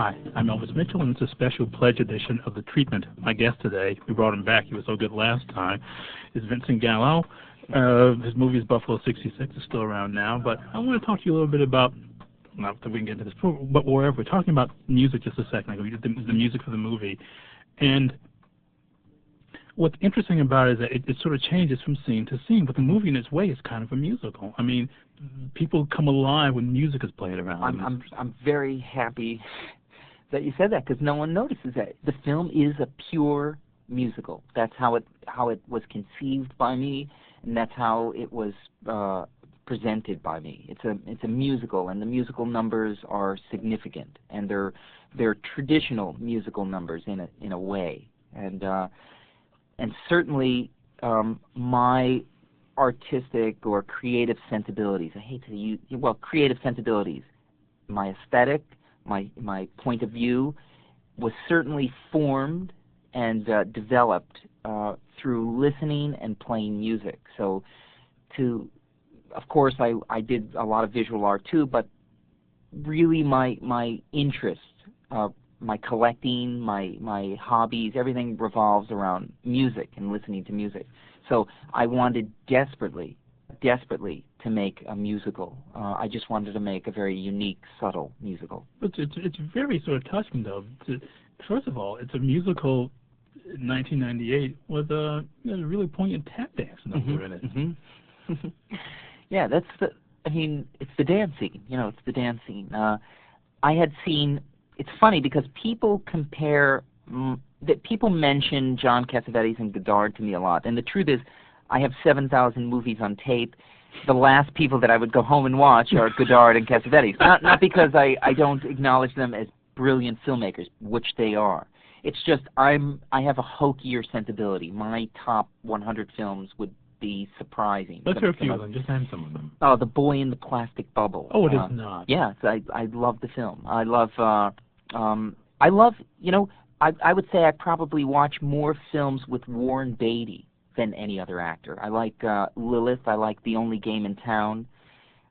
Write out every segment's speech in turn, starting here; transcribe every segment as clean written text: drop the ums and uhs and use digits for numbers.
Hi, I'm Elvis Mitchell, and it's a special pledge edition of The Treatment. My guest today, we brought him back, he was so good last time, is Vincent Gallo. His movie is Buffalo 66, it's still around now, but I want to talk to you a little bit about, not that we can get into this, but wherever, we're talking about music just a second ago, the music for the movie. And what's interesting about it is that it sort of changes from scene to scene, but the movie in its way is kind of a musical. I mean, people come alive when music is played around. I'm very happy that you said that, because no one notices that. The film is a pure musical. That's how it was conceived by me, and that's how it was presented by me. It's a musical, and the musical numbers are significant, and they're traditional musical numbers in a way, and certainly my artistic or creative sensibilities, I hate to use, well, creative sensibilities, my aesthetic, my point of view was certainly formed and developed through listening and playing music. So of course I did a lot of visual art too, but really my interest, my collecting, my hobbies, everything revolves around music and listening to music. So I wanted desperately to make a musical. I just wanted to make a very unique, subtle musical. But it's very sort of touching, though. First of all, it's a musical in 1998 with a really poignant tap dance number in it. Mm-hmm. Yeah, it's the dance scene. You know, it's the dance scene. I had seen. It's funny because people compare. People mention John Cassavetes and Godard to me a lot, and the truth is, I have 7,000 movies on tape. The last people that I would go home and watch are Godard and Cassavetes. Not because I don't acknowledge them as brilliant filmmakers, which they are. It's just I have a hokier sensibility. My top 100 films would be surprising. Let's hear a few of them. Just name some of them. Oh, The Boy in the Plastic Bubble. Oh, it is not. Yeah, I love the film. I love, you know, I would say I probably watch more films with Warren Beatty than any other actor. I like Lilith. I like The Only Game in Town.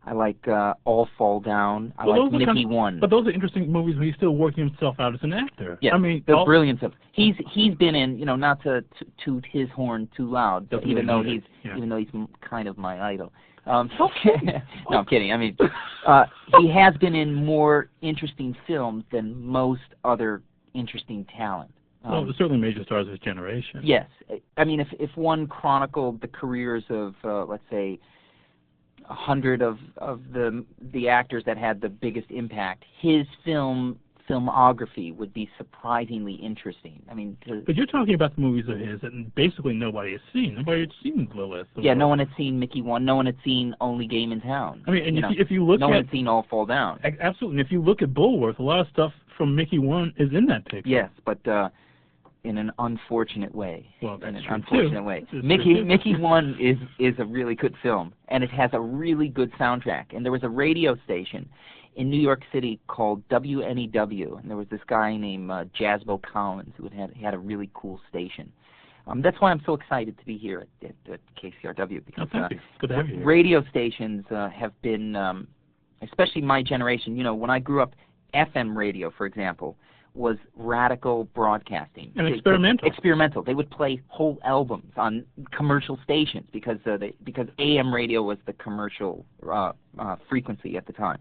I like All Fall Down. I like Mickey One. But those are interesting movies when he's still working himself out as an actor. Yeah, I mean, they're brilliant films. He's been in, you know, not to toot his horn too loud, but even though he's kind of my idol. Okay. No, I'm kidding. I mean, he has been in more interesting films than most other interesting talent. Well, certainly major stars of his generation. Yes. I mean, if one chronicled the careers of, let's say, 100 of the actors that had the biggest impact, his filmography would be surprisingly interesting. I mean, but you're talking about the movies of his that basically nobody has seen. Nobody had seen Lilith. Yeah, no one had seen Mickey One. No one had seen Only Game in Town. I mean, and if you look no one had seen All Fall Down. Absolutely. And if you look at Bulworth, a lot of stuff from Mickey One is in that picture. Yes, but in an unfortunate way. Well, that's in an true unfortunate too. way. Mickey One is a really good film, and it has a really good soundtrack. And there was a radio station in New York City called WNEW, and there was this guy named Jasbo Collins who had a really cool station. That's why I'm so excited to be here at KCRW, because good to have you here. Radio stations have been, especially my generation. You know, when I grew up, FM radio, for example, was radical broadcasting. And experimental. Experimental. They would play whole albums on commercial stations because AM radio was the commercial frequency at the time.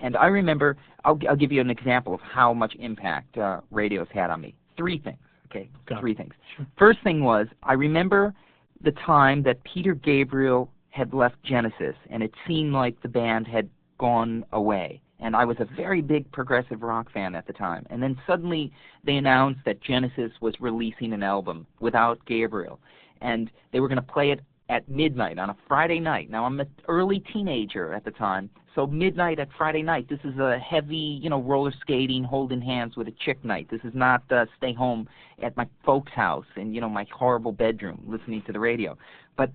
And I remember, I'll give you an example of how much impact radio's had on me. Three things. Okay, three things. Sure. First thing was, I remember the time that Peter Gabriel had left Genesis, and it seemed like the band had gone away. And I was a very big progressive rock fan at the time. And then suddenly they announced that Genesis was releasing an album without Gabriel. And they were going to play it at midnight on a Friday night. Now, I'm an early teenager at the time, so midnight at Friday night, this is a heavy, you know, roller skating, holding hands with a chick night. This is not stay home at my folks' house in, you know, my horrible bedroom listening to the radio. But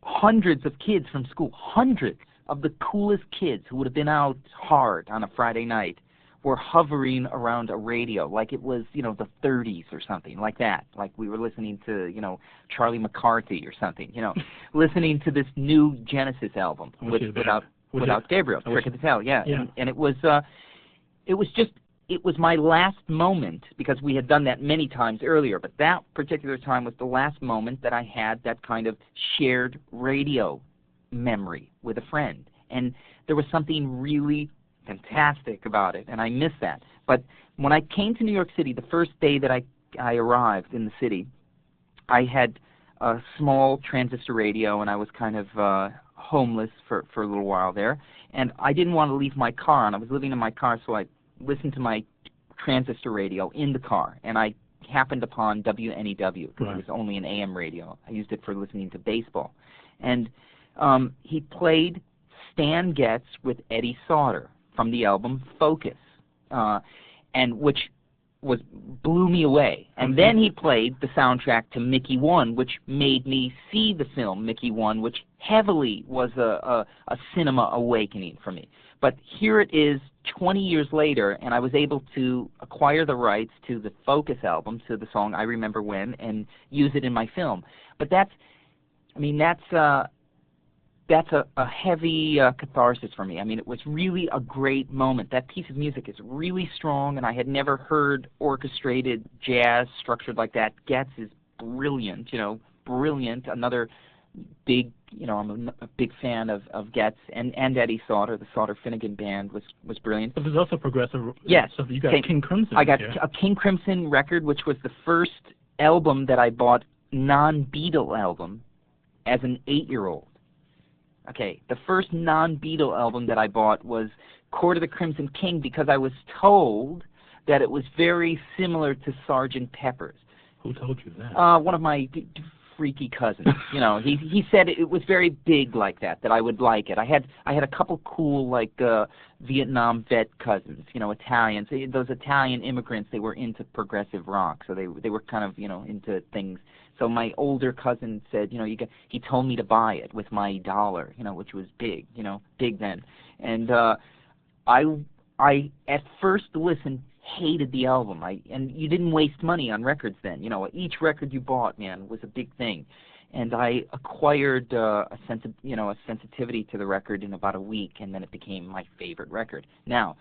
hundreds of kids from school, hundreds of the coolest kids who would have been out hard on a Friday night were hovering around a radio like it was, you know, the 30s or something like that. Like we were listening to, you know, Charlie McCarthy or something, you know, listening to this new Genesis album without Gabriel, Trick of the Tail, yeah. And it was just it was my last moment, because we had done that many times earlier, but that particular time was the last moment that I had that kind of shared radio memory with a friend. And there was something really fantastic about it, and I miss that. But when I came to New York City, the first day that I arrived in the city, I had a small transistor radio, and I was kind of homeless for a little while there. And I didn't want to leave my car, and I was living in my car, so I listened to my transistor radio in the car, and I happened upon WNEW, because it was only an AM radio. I used it for listening to baseball. And he played Stan Getz with Eddie Sauter from the album Focus, and which blew me away. And then he played the soundtrack to Mickey 1, which made me see the film Mickey 1, which heavily was a cinema awakening for me. But here it is 20 years later, and I was able to acquire the rights to the Focus album, to the song I Remember When, and use it in my film. But that's a heavy catharsis for me. I mean, it was really a great moment. That piece of music is really strong, and I had never heard orchestrated jazz structured like that. Getz is brilliant, brilliant. Another big, I'm a big fan of Getz and Eddie Sauter. The Sauter-Finnegan band was brilliant. But there's also progressive stuff. You got King Crimson. I got a King Crimson record, which was the first album that I bought, non-Beatle album, as an 8-year-old. Okay, the first non-Beatle album that I bought was Court of the Crimson King, because I was told that it was very similar to Sgt. Pepper's. Who told you that? One of my freaky cousins. He said it was very big like that I would like it. I had a couple cool Vietnam vet cousins, Italians. Those Italian immigrants, they were into progressive rock, so they were kind of into things. So my older cousin said, he told me to buy it with my dollar, which was big, big then. And I at first listen hated the album. And you didn't waste money on records then. Each record you bought, man, was a big thing. And I acquired a sensitivity to the record in about a week, and then it became my favorite record. Now,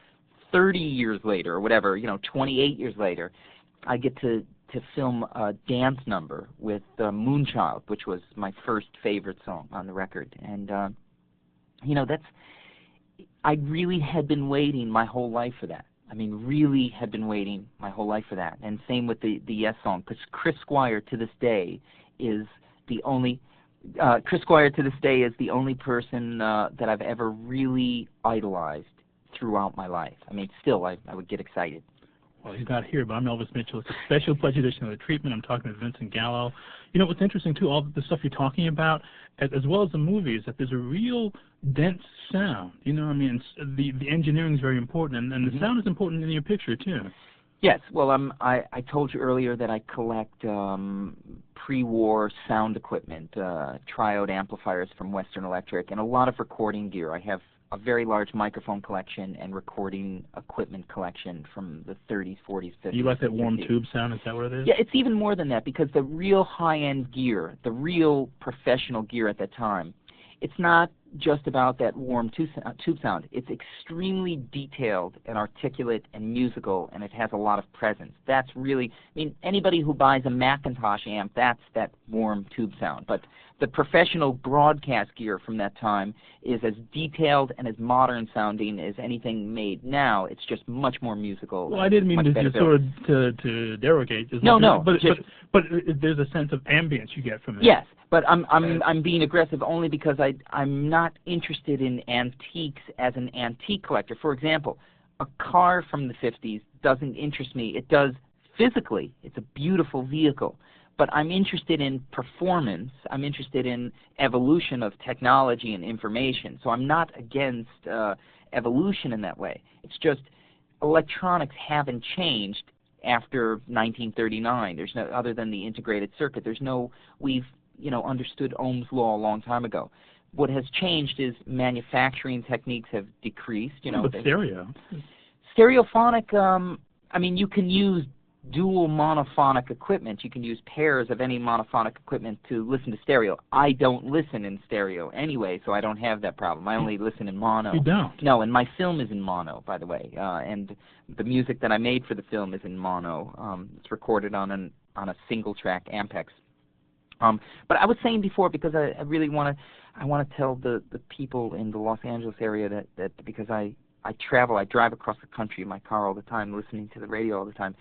30 years later, or whatever, 28 years later, I get to film a dance number with Moonchild, which was my first favorite song on the record. And, I really had been waiting my whole life for that. I mean, really had been waiting my whole life for that. And same with the Yes song, because Chris Squire to this day is the only person that I've ever really idolized throughout my life. I mean, still, I would get excited. Well, he's not here, but I'm Elvis Mitchell. It's a special pledge edition of The Treatment. I'm talking to Vincent Gallo. What's interesting, too, all the stuff you're talking about, as well as the movies, that there's a real dense sound. The engineering is very important, and the sound is important in your picture, too. Yes. Well, I told you earlier that I collect pre-war sound equipment, triode amplifiers from Western Electric, and a lot of recording gear. I have a very large microphone collection and recording equipment collection from the 30s, 40s, 50s. You like that warm tube sound? Is that what it is? Yeah, it's even more than that, because the real high-end gear, the real professional gear at that time, it's not just about that warm tube sound. It's extremely detailed and articulate and musical, and it has a lot of presence. That's really, anybody who buys a Macintosh amp, that's that warm tube sound. But the professional broadcast gear from that time is as detailed and as modern sounding as anything made now. It's just much more musical. Well, I didn't mean to derogate. No. But there's a sense of ambience you get from it. Yes. But I'm being aggressive only because I'm not interested in antiques as an antique collector. For example, a car from the 50s doesn't interest me. It does physically. It's a beautiful vehicle. But I'm interested in performance. I'm interested in evolution of technology and information. So I'm not against evolution in that way. It's just electronics haven't changed after 1939. There's no, other than the integrated circuit. We've understood Ohm's law a long time ago. What has changed is manufacturing techniques have decreased. But stereo. Stereophonic, you can use dual monophonic equipment. You can use pairs of any monophonic equipment to listen to stereo. I don't listen in stereo anyway, so I don't have that problem. I only listen in mono. You don't? No, and my film is in mono, by the way. And the music that I made for the film is in mono. It's recorded on a single-track Ampex. But I was saying before, because I really want to tell the people in the Los Angeles area that because I travel, I drive across the country in my car all the time, listening to the radio all the time,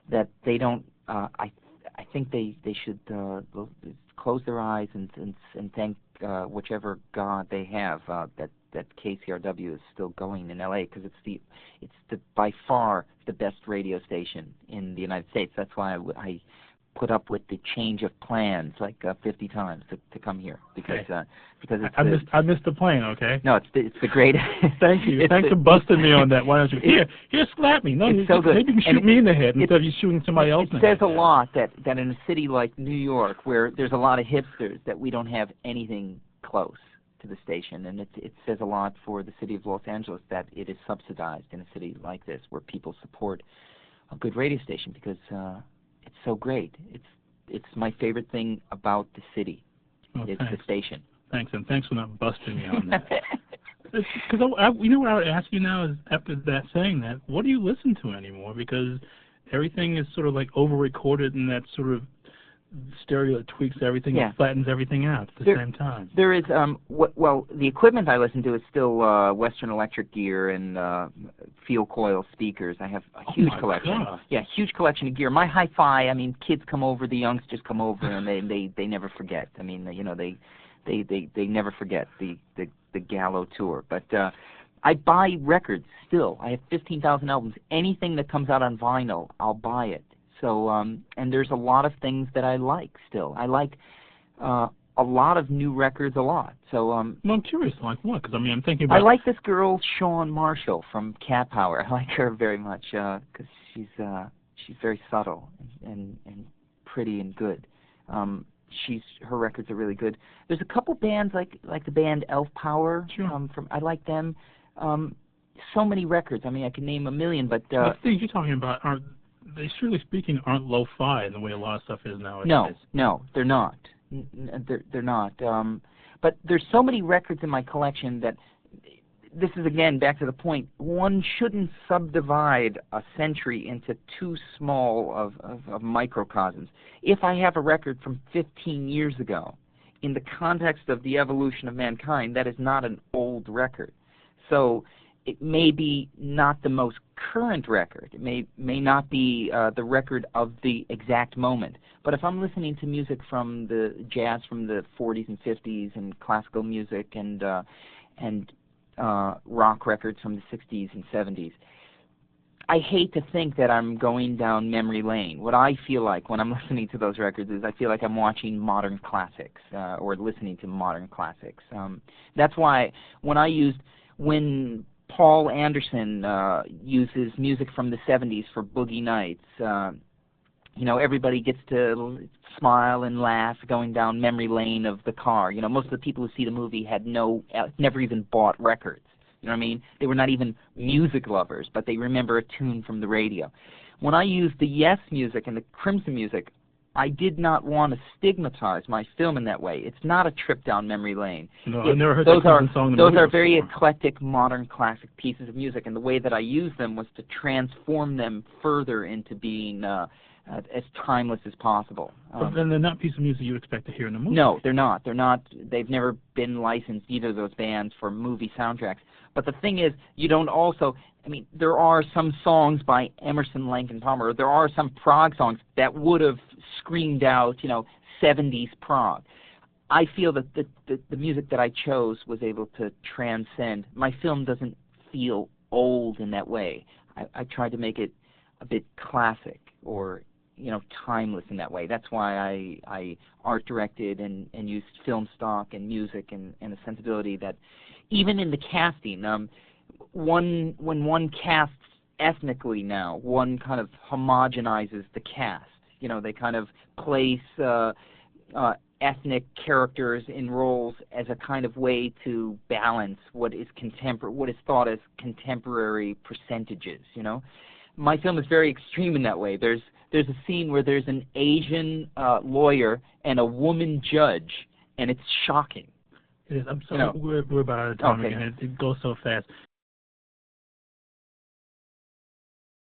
that they don't. I think they should close their eyes and thank whichever God they have that KCRW is still going in LA, because it's by far the best radio station in the United States. That's why I put up with the change of plans like 50 times to come here, because it's I missed the plane. Okay. No, it's the greatest. Thank you. Thanks for busting me on that. Why don't you here slap me? No, it's so good. Maybe you can shoot me in the head instead of you shooting somebody else in the head. It says a lot that in a city like New York, where there's a lot of hipsters, that we don't have anything close to the station, and it says a lot for the city of Los Angeles that it is subsidized in a city like this, where people support a good radio station, because it's so great. It's my favorite thing about the city. Well, it's the station. Thanks, and thanks for not busting me on that. Because you know what I would ask you now is, after that saying that, what do you listen to anymore? Because everything is sort of like over-recorded, and that sort of stereo that tweaks everything and flattens everything out at the same time. There is, well, the equipment I listen to is still Western Electric gear and field coil speakers. I have a huge collection. God. Yeah, huge collection of gear. My hi-fi, I mean, kids come over, the youngsters come over, and they never forget. I mean, you know, they never forget the Gallo tour. But I buy records still. I have 15,000 albums. Anything that comes out on vinyl, I'll buy it. So, and there's a lot of things that I like still. I like a lot of new records a lot. So, well, I'm curious, like what? Because I mean, I'm thinking about. I like this girl, Shawn Marshall from Cat Power. I like her very much because she's very subtle and pretty and good. Her records are really good. There's a couple bands like the band Elf Power. Sure. I like them. So many records. I mean, I can name a million, but the things you're talking about they, strictly speaking, aren't lo-fi in the way a lot of stuff is nowadays. No, they're not. They're not. But there's so many records in my collection that this is, again, back to the point. One shouldn't subdivide a century into too small of microcosms. If I have a record from 15 years ago, in the context of the evolution of mankind, that is not an old record. So it may be not the most current record. It may not be the record of the exact moment. But if I'm listening to music from the jazz from the 40s and 50s, and classical music and rock records from the 60s and 70s, I hate to think that I'm going down memory lane. What I feel like when I'm listening to those records is I feel like I'm watching modern classics or listening to modern classics. That's why when Paul Anderson uses music from the 70s for Boogie Nights, you know, everybody gets to smile and laugh going down memory lane of the car. You know, most of the people who see the movie had never even bought records. You know what I mean? They were not even music lovers, but they remember a tune from the radio. When I used the Yes music and the Crimson music, I did not want to stigmatize my film in that way. It's not a trip down memory lane. No, I never heard that Crimson song in the movie Those are very eclectic, modern, classic pieces of music, and the way that I used them was to transform them further into being as timeless as possible. But then they're not pieces of music you expect to hear in a movie. No, they're not. They're not. They've never been licensed, either of those bands, for movie soundtracks. But the thing is, you don't also, I mean, there are some songs by Emerson, Lake and Palmer, there are some prog songs that would have screamed out, you know, 70s prog. I feel that the music that I chose was able to transcend. My film doesn't feel old in that way. I tried to make it a bit classic, or, you know, timeless in that way. That's why I art directed and used film stock and music and a sensibility that, even in the casting, when one casts ethnically now, one kind of homogenizes the cast. You know, they kind of place ethnic characters in roles as a kind of way to balance what is thought as contemporary percentages. You know, my film is very extreme in that way. There's a scene where there's an Asian lawyer and a woman judge, and it's shocking. It is. I'm sorry, we're about out of time again. It goes so fast.